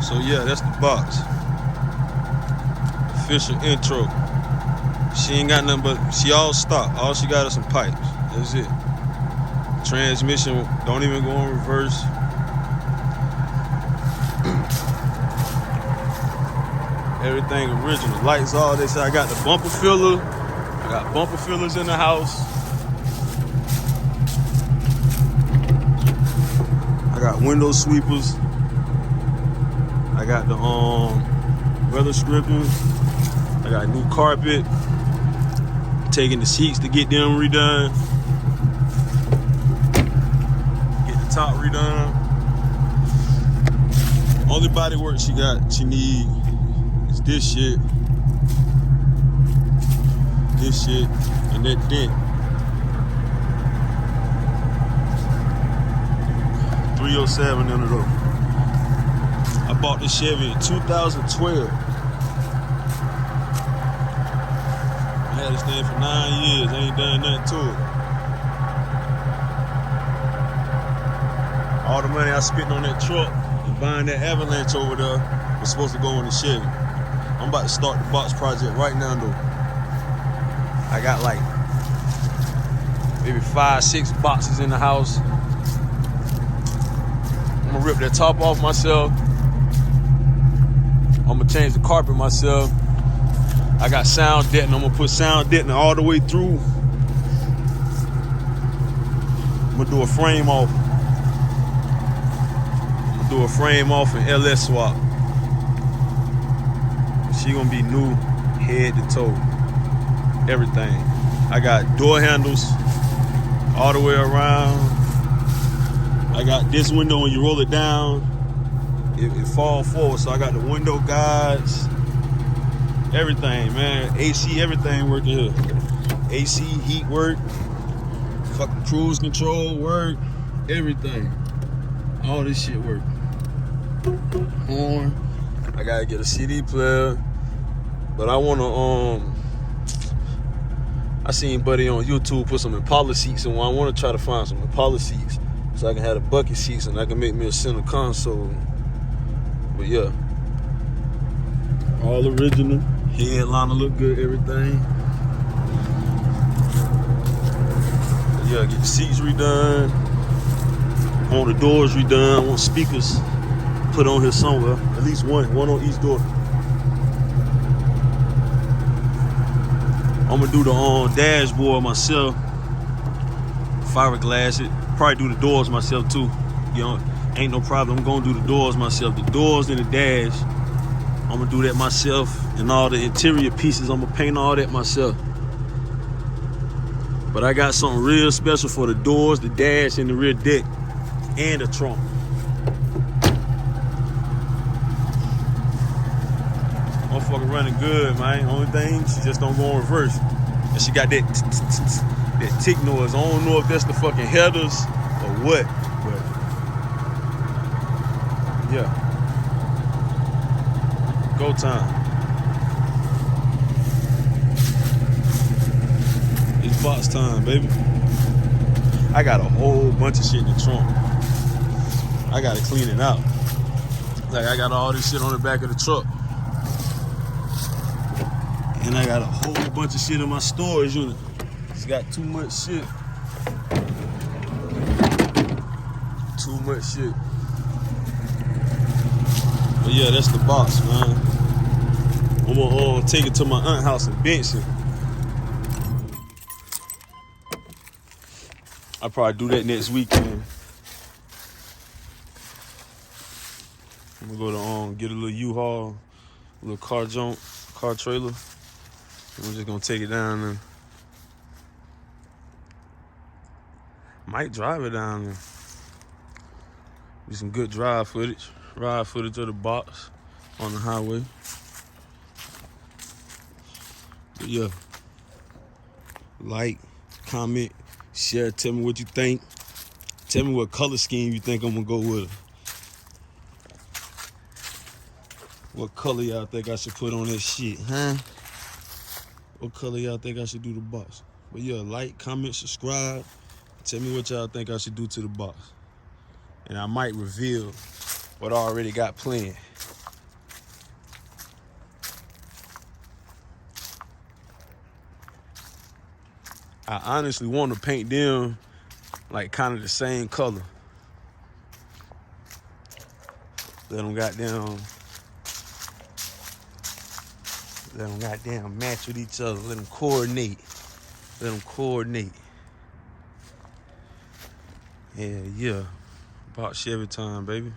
So yeah, that's the box. Official intro. She ain't got nothing but, she all stock. All she got is some pipes. That's it. Transmission, don't even go in reverse. Everything original. Lights, all this. I got the bumper filler. I got bumper fillers in the house. I got window sweepers. I got the weather stripping. I got new carpet. Taking the seats to get them redone. Get the top redone. Only body work she need is this shit, and that dent. 307 in it up. I bought this Chevy in 2012. I had this thing for 9 years. I ain't done nothing to it. All the money I spent on that truck and buying that Avalanche over there was supposed to go on the Chevy. I'm about to start the box project right now though. I got like maybe 5-6 boxes in the house. I'm gonna rip that top off myself. I'm gonna change the carpet myself. I got sound deadening. I'm gonna put sound deadening all the way through. I'm gonna do a frame off. And LS swap. She gonna be new head to toe. Everything. I got door handles all the way around. I got this window, when you roll it down, it fall forward. So I got the window guides. Everything, man. AC, everything working here. AC, heat work. Fucking cruise control work. Everything. All this shit work. Horn. I gotta get a CD player. But I wanna, I seen Buddy on YouTube put some Impala seats in one. I wanna try to find some Impala seats so I can have the bucket seats and I can make me a center console. But yeah. All original. Headliner look good, everything. But yeah, get the seats redone. I want the doors redone. I want speakers put on here somewhere. At least one on each door. I'm gonna do the dashboard myself. Fiberglass it. Probably do the doors myself too. You know, ain't no problem. I'm gonna do the doors myself. The doors and the dash, I'm gonna do that myself. And all the interior pieces, I'm gonna paint all that myself. But I got something real special for the doors, the dash, and the rear deck, and the trunk. Motherfucker running good, man. Only thing, she just don't go in reverse. And she got that tick noise. I don't know if that's the fucking headers or what, but yeah. Go time. It's box time, baby. I got a whole bunch of shit in the trunk. I gotta clean it out. Like, I got all this shit on the back of the truck. And I got a whole bunch of shit in my storage unit. It's got too much shit. Too much shit. But yeah, that's the box, man. I'm gonna take it to my aunt's house in Benson. I'll probably do that next weekend. I'm gonna go to get a little U-Haul, a little car trailer. And we're just gonna take it down there. Might drive it down there. Be some good ride footage of the box on the highway. But yeah, like, comment, share, tell me what you think. Tell me what color scheme you think I'm gonna go with. What color y'all think I should put on this shit, huh? What color y'all think I should do the box? But yeah, like, comment, subscribe. Tell me what y'all think I should do to the box. And I might reveal what I already got planned. I honestly want to paint them like kind of the same color. Let them goddamn match with each other. Let them coordinate. Yeah. About Chevy time, baby.